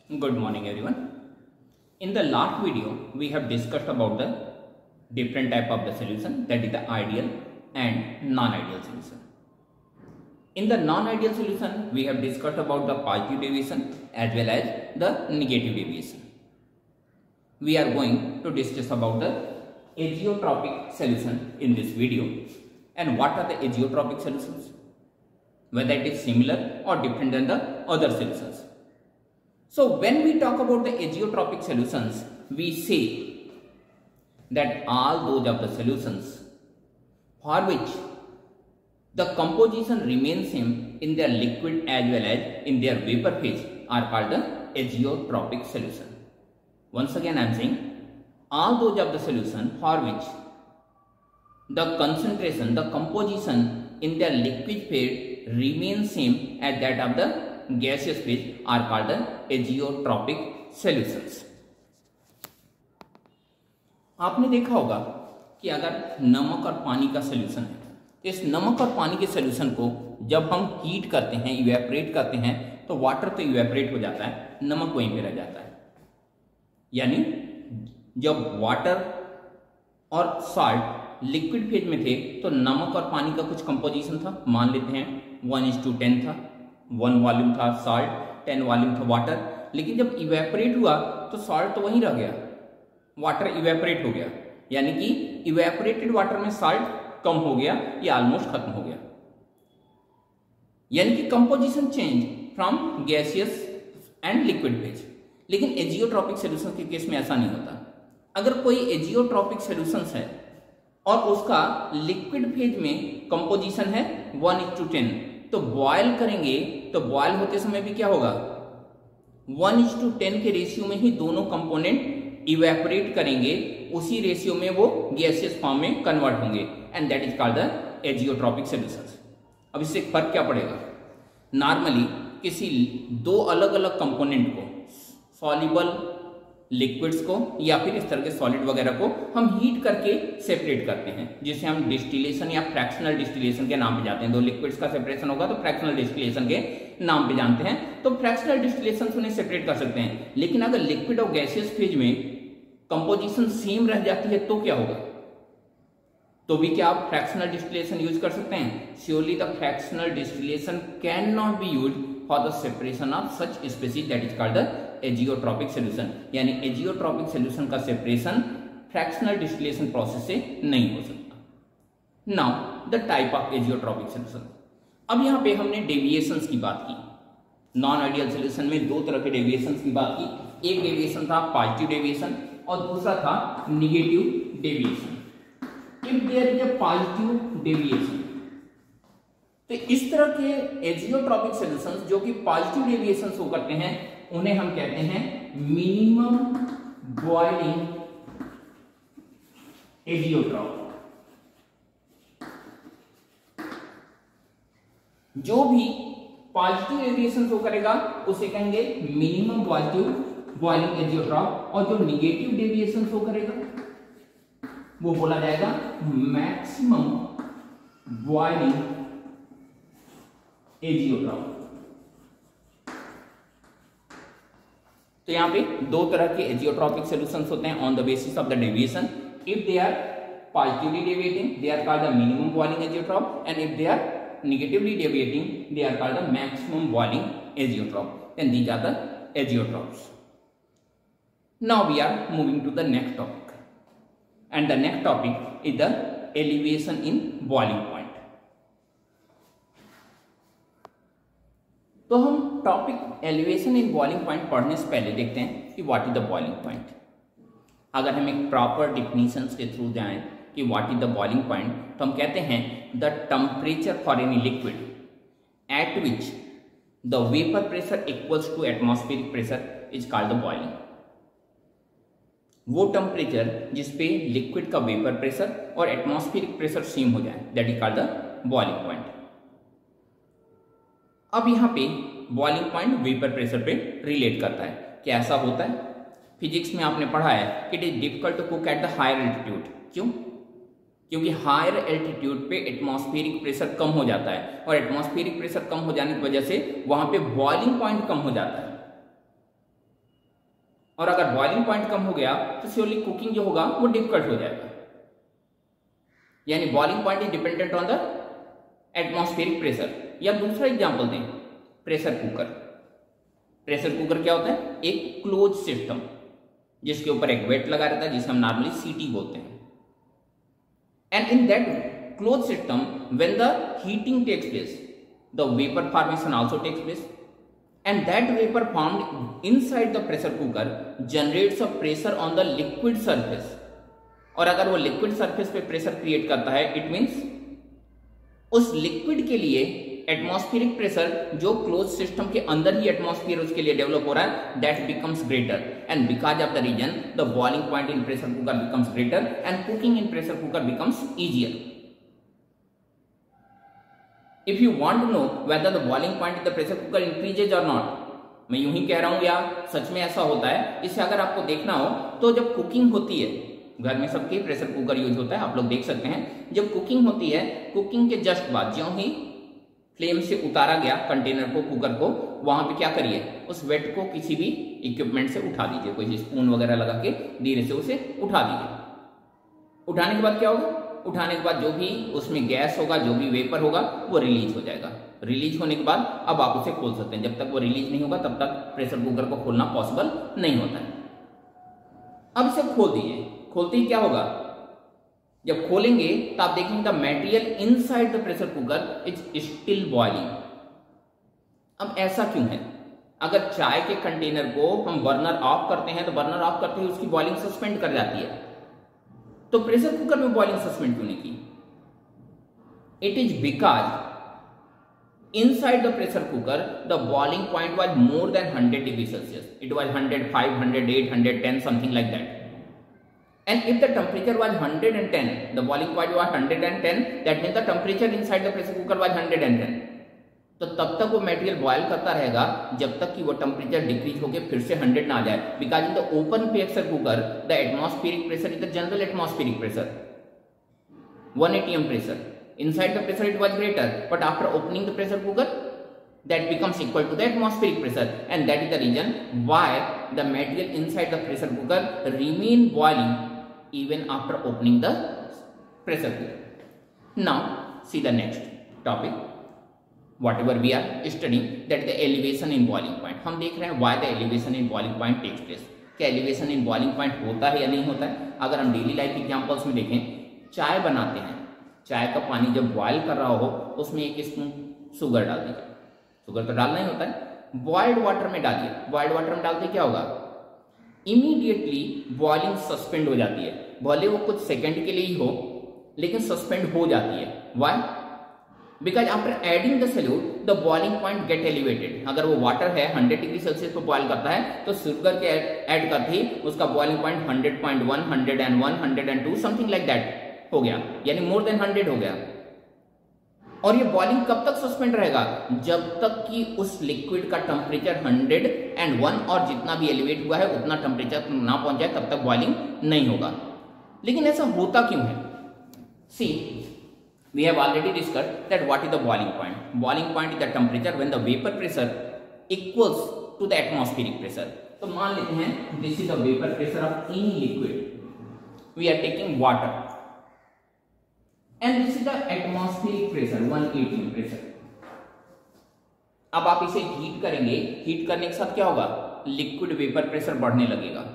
Good morning everyone. In the last video we have discussed about the different type of the solution, that is the ideal and non-ideal solution. In the non-ideal solution we have discussed about the positive deviation as well as the negative deviation. We are going to discuss about the azeotropic solution in this video. And what are the azeotropic solutions? Whether it is similar or different than the other solutions. So when we talk about the azeotropic solutions, we say that all those of the solutions for which the composition remains same in their liquid as well as in their vapor phase are called the azeotropic solution. Once again I am saying all those of the solution for which the concentration, the composition in their liquid phase remains same as that of the gaseous phase are called the azeotropic solutions. आपने देखा होगा कि अगर नमक और पानी का solution है, इस नमक और पानी के सॉल्यूशन को जब हम हीट करते हैं, इवेपोरेट करते हैं, तो वाटर तो इवेपोरेट हो जाता है, नमक वहीं पे रह जाता है. यानी जब वाटर और सॉल्ट लिक्विड फेज में थे तो नमक और पानी का कुछ कंपोजिशन था, मान लेते हैं 1:10 था, 1 वॉल्यूम था सॉल्ट, 10 वॉल्यूम था वाटर. लेकिन जब इवेपोरेट हुआ तो सॉल्ट तो वहीं रह गया, वाटर इवेपोरेट हो गया. यानी कि इवेपोरेटेड वाटर में सॉल्ट कम हो गया या ऑलमोस्ट खत्म हो गया. यानी कि composition change from gaseous and liquid phase. लेकिन एजियोट्रॉपिक सॉल्यूशन के केस में ऐसा नहीं होता. अगर कोई एजियोट्रॉपिक सॉल्यूशन है और उसका लिक्विड फेज में कंपोजिशन है 1:10, तो बॉयल करेंगे तो बॉयल होते समय भी क्या होगा, 1:10 के रेशियो में ही दोनों कंपोनेंट इवेपोरेट करेंगे, उसी रेशियो में वो गैसियस फॉर्म में कन्वर्ट होंगे, and that is called the azeotropic solutions. अब इससे फर्क क्या पड़ेगा? नॉर्मली किसी दो अलग अलग कंपोनेंट को, सॉल्युबल लिक्विड्स को या फिर इस तरह के सॉलिड वगैरह को हम हीट करके सेपरेट करते हैं, जिसे हम डिस्टिलेशन या फ्रैक्शनल डिस्टिलेशन के नाम पे जाते हैं. दो लिक्विड्स का सेपरेशन होगा तो फ्रैक्शनल डिस्टिलेशन के नाम पे जानते हैं. तो फ्रैक्शनल डिस्टिलेशन से उन्हें सेपरेट कर सकते हैं. लेकिन अगर लिक्विड और गैसियस फेज में कंपोजिशन सेम रह जाती है तो क्या होगा? तो भी क्या आप फ्रैक्शनल डिस्टिलेशन यूज कर सकते हैं? Surely the fractional distillation can not be use for the separation of such species, that is called the azeotropic solution. यानी एजियोट्रॉपिक सॉल्यूशन का सेपरेशन फ्रैक्शनल डिस्टिलेशन प्रोसेस से नहीं हो सकता. Now the type of azeotropic solution. अब यहां पे हमने डेविएशंस की बात की. नॉन आइडियल सॉल्यूशन में दो तरह के डेविएशंस की बात की. एक डेविएशन था पॉजिटिव डेविएशन और दूसरा था negative deviation. If there is a positive deviation, तो इस तरह के एजियोट्रॉपिक सॉल्यूशंस जो कि पॉजिटिव डेविएशन शो करते हैं उन्हें हम कहते हैं मिनिमम बॉइलिंग एजियोट्रॉप. जो भी पॉजिटिव डेविएशन शो करेगा उसे कहेंगे मिनिमम बॉइलिंग एजियोट्रॉप, और जो निगेटिव डेविएशन शो करेगा वो बोला जाएगा मैक्सिमम बॉइलिंग एजियोट्रॉप. तो यहां पे दो तरह के एजियोट्रॉपिक सॉल्यूशंस होते हैं on the basis of the deviation. If they are positively deviating they are called the minimum boiling azeotrope, and if they are negatively deviating they are called the maximum boiling azeotrope, and these are the azeotrops. Now we are moving to the next topic, and the next topic is the elevation in boiling point. तो हम topic elevation in boiling point पढ़ने से पहले देखते हैं कि what is the boiling point. अगर हम एक प्रॉपर डिफिनीशन के थ्रू जाएं कि what is the boiling point, तो हम कहते हैं the temperature for any liquid at which the vapour pressure equals to atmospheric pressure is called the boiling. वो टेम्परेचर जिसपे लिक्विड का वेपर प्रेशर और एटमॉस्फेरिक प्रेशर सेम हो जाए, that is called the boiling point. अब यहाँ पे boiling point vapour pressure पे रिलेट करता है. क्या ऐसा होता है? फिजिक्स में आपने पढ़ा है कि it is difficult to cook at the higher altitude. क्यों? क्योंकि हायर एल्टीट्यूड पे एटमॉस्फेरिक प्रेशर कम हो जाता है और एटमॉस्फेरिक प्रेशर कम हो जाने की वजह से वहां पे बॉइलिंग पॉइंट कम हो जाता है. और अगर बॉइलिंग पॉइंट कम हो गया तो श्योरली कुकिंग जो होगा वो डिफिकल्ट हो जाएगा। यानी boiling point is dependent on the atmospheric pressure. या दूसरा एग्जांपल दें, प्रेशर कुकर। प्रेशर कुकर क्या होता है? एक क्लोज सिस्टम जिसके ऊपर एक वेट लगा रहता है जिसे हम नॉर्मली सीटी बोलते हैं। And in that close system when the heating takes place, the vapour formation also takes place, and that vapor formed inside the pressure cooker generates a pressure on the liquid surface। और अगर वो liquid surface पे pressure create करता है, it means उस liquid के लिए atmospheric pressure जो क्लोज सिस्टम के अंदर ही एटमॉस्फेयर उसके लिए डेवलप हो रहा है, that becomes greater, and because of the reason the boiling point in pressure cooker becomes greater and cooking in pressure cooker becomes easier. If you want to know whether the boiling point in the pressure cooker increases or not, मैं यूं ही कह रहा हूं या सच में ऐसा होता है, इसे अगर आपको देखना हो तो जब कुकिंग होती है, घर में सबके प्रेशर कुकर यूज होता है, आप लोग देख सकते हैं, जब कुकिंग होती है, कुकिंग के जस्ट बाद ज्यों ही फ्लेम से उतारा गया कंटेनर को, कुकर को, वहां पे क्या करिए, उस वेट को किसी भी इक्विपमेंट से उठा दीजिए, कोई स्पून वगैरह लगा के धीरे से उसे उठा दीजिए। उठाने के बाद क्या होगा? उठाने के बाद जो भी उसमें गैस होगा, जो भी वेपर होगा, वो रिलीज हो जाएगा। रिलीज होने के बाद अब आप उसे खोल सकते हैं। जब तक वो रिलीज नहीं होगा तब तक प्रेशर कुकर को खोलना पॉसिबल नहीं होता है। अब इसे खोल दीजिए। खोलते ही क्या होगा? जब खोलेंगे तो आप देखेंगे the material inside the pressure cooker is still boiling. अब ऐसा क्यों है? अगर चाय के कंटेनर को हम बर्नर ऑफ करते हैं तो बर्नर ऑफ करते ही उसकी बॉइलिंग सस्पेंड कर जाती है, तो प्रेशर कुकर में बॉइलिंग सस्पेंड क्यों नहीं की? It is because inside the pressure cooker the boiling point was more than 100 degree Celsius. It was 105, 108, 110, something like that. And if the temperature was 110, the boiling point was 110, that means the temperature inside the pressure cooker was 110। तो तब तक वो material boil करता रहेगा जब तक कि वो टेम्परेचर डिक्रीज होकर फिर से 100 ना आ जाए। Because in the open pressure cooker the atmospheric pressure is the general atmospheric pressure 1 atm pressure. Inside the pressure it was greater, but after opening the pressure cooker that becomes equal to the atmospheric pressure, and that is the reason why the material inside the pressure cooker remain boiling even after opening the pressure cooker. Now see the next topic. Whatever we are studying, that is the elevation in boiling point. हम देख रहे हैं why the elevation in boiling point takes place. क्या elevation in boiling point होता है या नहीं होता है? अगर हम डेली लाइफ एग्जांपल्स में देखें, चाय बनाते हैं, चाय का पानी जब बॉयल कर रहा हो उसमें 1 स्पून शुगर डाल दीजिए। शुगर तो डालना ही होता है। बॉइल्ड वाटर में डालिए। बॉइल्ड वाटर में डालते क्या होगा? इमीडिएटली बॉइलिंग सस्पेंड हो जाती है। भले वो कुछ सेकंड के लिए ही हो, लेकिन सस्पेंड हो जाती है। Why? Because after adding the solute the boiling point get elevated. अगर वो वाटर है 100 डिग्री सेल्सियस पर बॉयल करता है तो शुगर के ऐड करते ही उसका boiling point 100.1, 101, 102 something like that हो गया, यानी मोर देन 100 हो गया। और ये बॉइलिंग कब तक सस्पेंड रहेगा? जब तक कि उस लिक्विड का टेम्परेचर 101 और जितना भी एलिवेट हुआ है उतना टेम्परेचर ना पहुंच जाए तब तक बॉइलिंग नहीं होगा। लेकिन ऐसा होता क्यों है? सी, we have already discussed that what is the boiling point. Boiling point is the temperature when the vapor pressure equals to the atmospheric pressure. तो मान लेते हैं this is the vapor pressure of any liquid. We are taking water and this is the atmospheric pressure 1 atm pressure. अब आप इसे heat करेंगे, heat करने के साथ क्या होगा? लिक्विड वेपर प्रेशर बढ़ने लगेगा।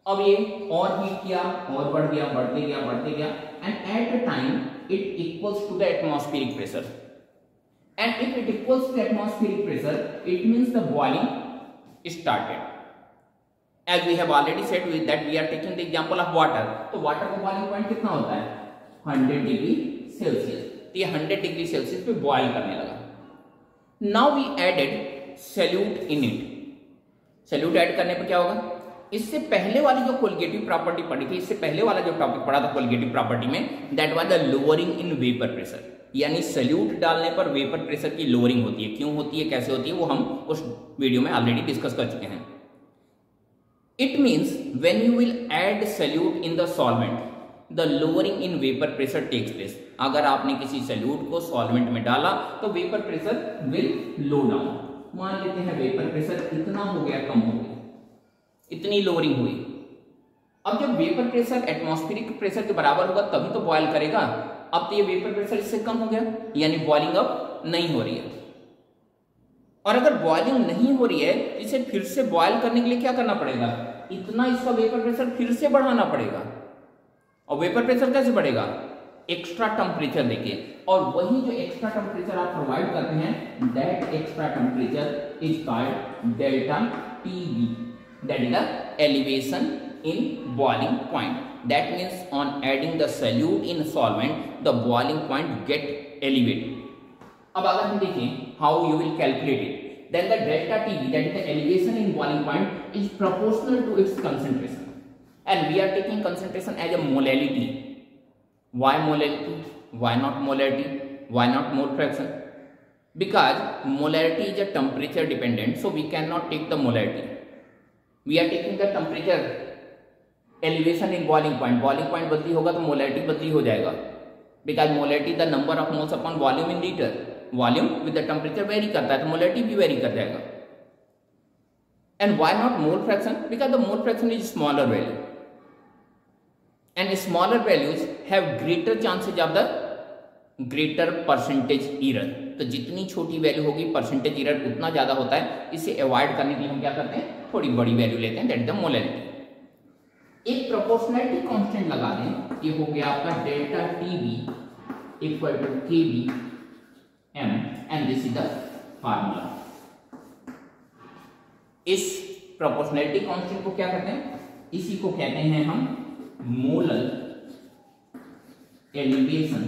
अब ये और हीट किया और बढ़ गया, बढ़ते गया and at the time it equals to the atmospheric pressure, and if it equals to the atmospheric pressure it means the boiling started. As we have already said with that we are taking the example of water. तो water का boiling point कितना होता है? 100 degree Celsius. तो ये 100 degree Celsius पे boil करने लगा। Now we added solute in it. solute add करने पर क्या होगा? इससे पहले वाली जो कोलिगेटिव प्रॉपर्टी पढ़ी थी, इससे पहले वाला जो टॉपिक पढ़ा था कोलिगेटिव प्रॉपर्टी में, that was the lowering in vapour pressure. यानी सल्यूट डालने पर वेपर प्रेशर की लोअरिंग होती है। क्यों होती है, कैसे होती है, वो हम उस वीडियो में ऑलरेडी डिस्कस कर चुके हैं। It means when you will add solute in the solvent the lowering in vapour pressure takes place. अगर आपने किसी सल्यूट को सॉल्वेंट में डाला तो vapour pressure will low down. मान लेते हैं वेपर प्रेशर इतना हो गया, कम हो गया, इतनी लोअरिंग हुई। अब जब वेपर प्रेशर एटमॉस्फेरिक प्रेशर के बराबर होगा तभी तो बॉयल करेगा। अब तो ये वेपर प्रेशर इससे कम हो गया, यानी बॉइलिंग अब नहीं हो रही है। और अगर बॉइलिंग नहीं हो रही है, इसे फिर से बॉयल करने के लिए क्या करना पड़ेगा, इतना इसका वेपर प्रेशर फिर से बढ़ाना पड़ेगा। और वेपर प्रेशर कैसे बढ़ेगा, एक्स्ट्रा टेम्परेचर देके। और वही जो एक्स्ट्रा टेम्परेचर आप प्रोवाइड करते हैं, that extra temperature is called delta TB, that is the elevation in boiling point. That means on adding the solute in solvent, the boiling point get elevated. अब अगर हम देखें how you will calculate it, then the delta TB, that is the elevation in boiling point, is proportional to its concentration, and we are taking concentration as a molality. Why molality? Why not molarity? Why not mole fraction? Because molarity is a temperature dependent, so we cannot take the molarity. We are taking the temperature elevation in boiling point बदली होगा तो molarity बदली हो जाएगा, because molarity the number of moles upon volume in litre, volume with the temperature vary करता है तो molarity भी वेरी कर जाएगा। And why not mole fraction, because the mole fraction is smaller value and smaller values have greater chances of the greater percentage error. तो जितनी छोटी value होगी परसेंटेज एरर उतना ज्यादा होता है। इसे अवॉइड करने के लिए हम क्या करते हैं, थोड़ी बड़ी वैल्यू लेते हैं, दैट इज द मोलैरिटी। एक प्रोपोर्शनैलिटी कांस्टेंट लगा दें, ये हो गया आपका delta TB equal to KB M and this is the formula. इस प्रोपोर्शनैलिटी कांस्टेंट को क्या कहते हैं, इसी को कहते हैं हम molar elevation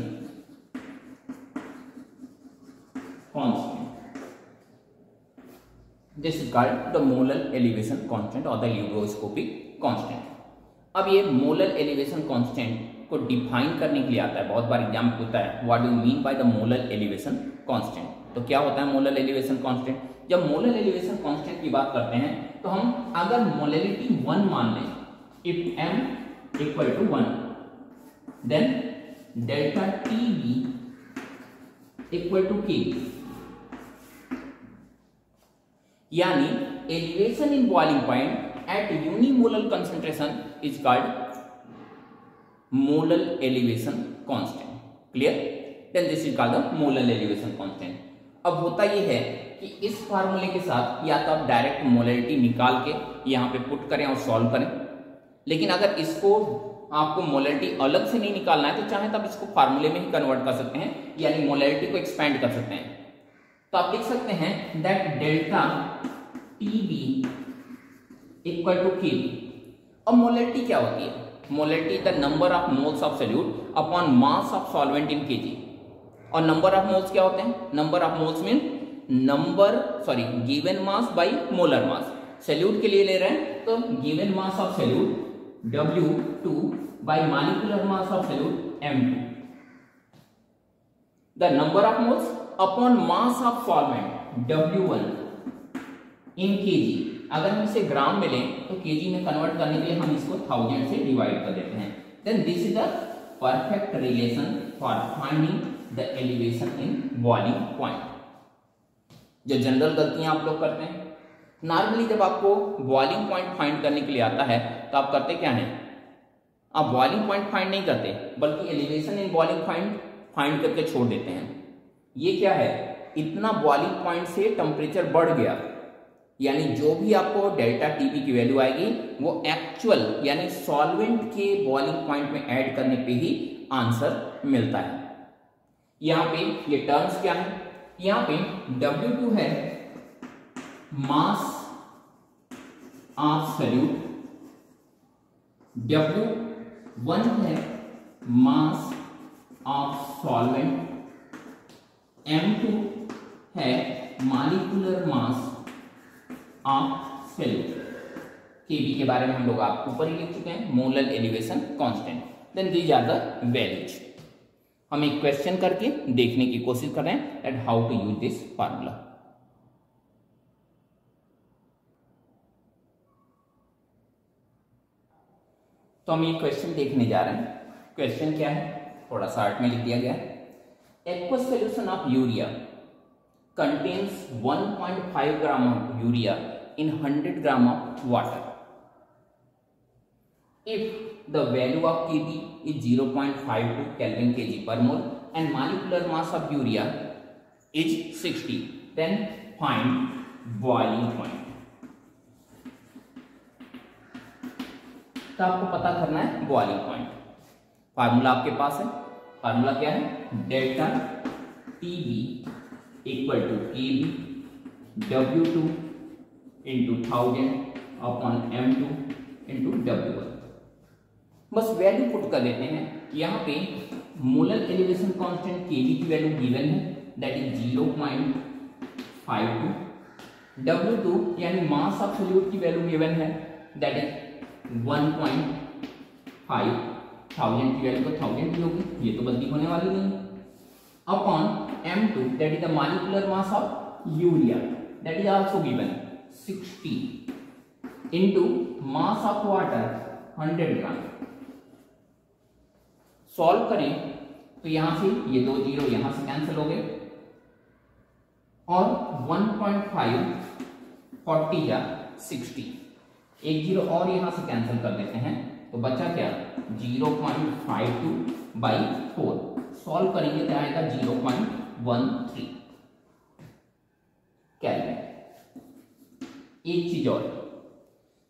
constant. This is called the molar elevation constant और द यूरोस्कोपिक कांस्टेंट। अब ये मोलर एलिवेशन कांस्टेंट को डिफाइन करने के लिए आता है, बहुत बार एग्जाम पूछता है what do you mean by the molar elevation constant. तो क्या होता है मोलर एलिवेशन कांस्टेंट, जब मोलर एलिवेशन कांस्टेंट की बात करते हैं तो हम अगर मोलैरिटी 1 मान लें, if m equal to 1, then delta TB equal to K, यानी elevation in boiling point at unimolar concentration is called molar elevation constant. Clear? Then this is called the molar elevation constant. अब होता यह है कि इस फार्मूले के साथ या तो आप डायरेक्ट मोलैरिटी निकाल के यहाँ पे पुट करें और सॉल्व करें, लेकिन अगर इसको आपको मोलैरिटी अलग से नहीं निकालना है तो चाहे तब इसको फार्मूले में ही कन्वर्ट कर सकते हैं, यानी मोलैरिटी को एक्सपेंड कर सकते हैं। तो आप लिख सकते हैं that delta TB equal to K. अब मोलैरिटी क्या होती है, molarity the number of moles of solute upon mass of solvent in kg. और नंबर ऑफ मोल्स क्या होते हैं, number of moles mean given mass by molar mass. Solute के लिए ले रहे हैं तो given mass of solute W2 by molecular mass of solute M2। The number of moles upon mass of solvent W1 in KG. अगर हम इसे ग्राम में लें तो केजी में कन्वर्ट करने के लिए हम इसको 1000 से डिवाइड कर देते हैं। Then this is the perfect relation for finding the elevation in boiling point. जो जनरल गलतियां आप लोग करते हैं, नॉर्मली जब आपको बॉइलिंग पॉइंट फाइंड करने के लिए आता है तो आप करते क्या है, आप बॉइलिंग पॉइंट फाइंड नहीं करते बल्कि elevation in boiling point find करके छोड़ देते हैं। ये क्या है, इतना बॉइलिंग पॉइंट से टेम्परेचर बढ़ गया, यानी जो भी आपको डेल्टा टीबी की वैल्यू आएगी वो एक्चुअल यानी सॉल्वेंट के बॉइलिंग पॉइंट में ऐड करने पे ही आंसर मिलता है। यहाँ पे ये टर्म्स क्या है, यहाँ पे W2 है मास ऑफ सोल्यूट, W1 है मास ऑफ सॉल्वेंट, M2 है मॉलिक्यूलर मास ऑफ सोल्यूट। केबी के बारे में हम लोग आप ऊपर ही लिख चुके हैं, molar elevation constant. Then these are the values. हम एक क्वेश्चन करके देखने की कोशिश कर रहे हैं that how to use this formula. तो हम ये क्वेश्चन देखने जा रहे हैं। क्वेश्चन क्या है, थोड़ा सा आर्ट में लिख दिया गया है। Aqueous solution of urea contains 1.5 gram of urea in 100 gram of water. if the value of Kb is 0.52 Kelvin kg per mole and molecular mass of urea is 60, then find boiling point. तो आपको पता करना है boiling point. Formula आपके पास है, formula क्या है, delta TB equal to KB W2 into 1000 upon M2 into W1। बस वैल्यू पुट कर देते हैं। यहाँ पे मोलर एलिवेशन कांस्टेंट केबी की वैल्यू गिवन है, दैट इज 0.52। W2 यानी मास ऑफ सोल्यूट की वैल्यू गिवन है, दैट इज 1.5। 1000 की वैल्यू तो 1000 की होगी, ये तो बदली होने वाली नहीं। Upon M2 that is the molecular mass of urea, that is also given 60 into mass of water 100 gram. Solve करें तो यहां से ये दो जीरो यहां से कैंसिल हो गए और 1.5 40 या 60, एक जीरो और यहां से कैंसिल कर देते हैं तो बचा क्या 0.52 बाई 4। सॉल्व करेंगे तो आएगा 0.13 केल्विन। एक चीज और,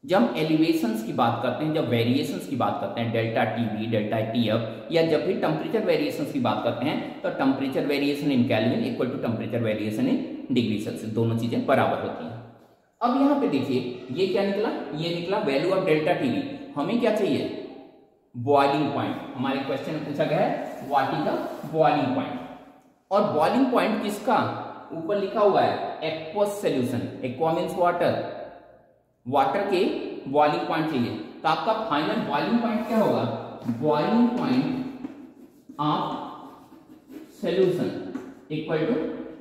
जब एलिवेशंस की बात करते हैं, जब वेरिएशंस की बात करते हैं, डेल्टा टीवी डेल्टा टीएफ, या जब भी टेम्परेचर वेरिएशंस की बात करते हैं तो temperature variation in kelvin equal to temperature variation in degree Celsius, दोनों चीजें बराबर होती हैं। अब यहां पे देखिए ये क्या निकला, ये निकला वैल्यू ऑफ डेल्टा टीवी। हमें क्या चाहिए, बॉइलिंग पॉइंट। हमारे क्वेश्चन में पूछा गया है what is the boiling point, और बॉइलिंग पॉइंट किसका, ऊपर लिखा हुआ है aqueous solution. Aqua means water, water के बॉइलिंग पॉइंट चाहिए। तो आपका फाइनल बॉइलिंग पॉइंट क्या होगा, boiling point of solution equal to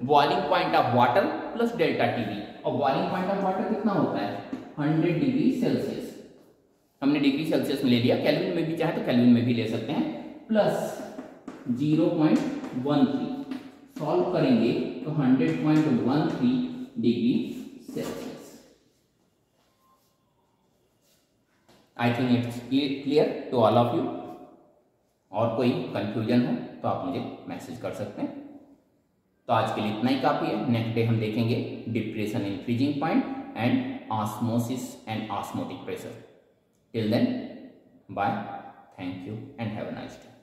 boiling point of water plus delta TV. और बॉइलिंग पॉइंट ऑफ वाटर कितना होता है 100 डिग्री सेल्सियस। हमने डिग्री सेल्सियस में ले लिया, केल्विन में भी चाहे तो केल्विन में भी ले सकते हैं, प्लस 0.13। सॉल्व करेंगे तो 100.13 degree Celsius. I think it's clear to all of you. और कोई कंफ्यूजन हो तो आप मुझे मैसेज कर सकते हैं। तो आज के लिए इतना ही काफी है। नेक्स्ट डे हम देखेंगे depression in freezing point and osmosis and osmotic pressure. Till then bye, thank you and have a nice day.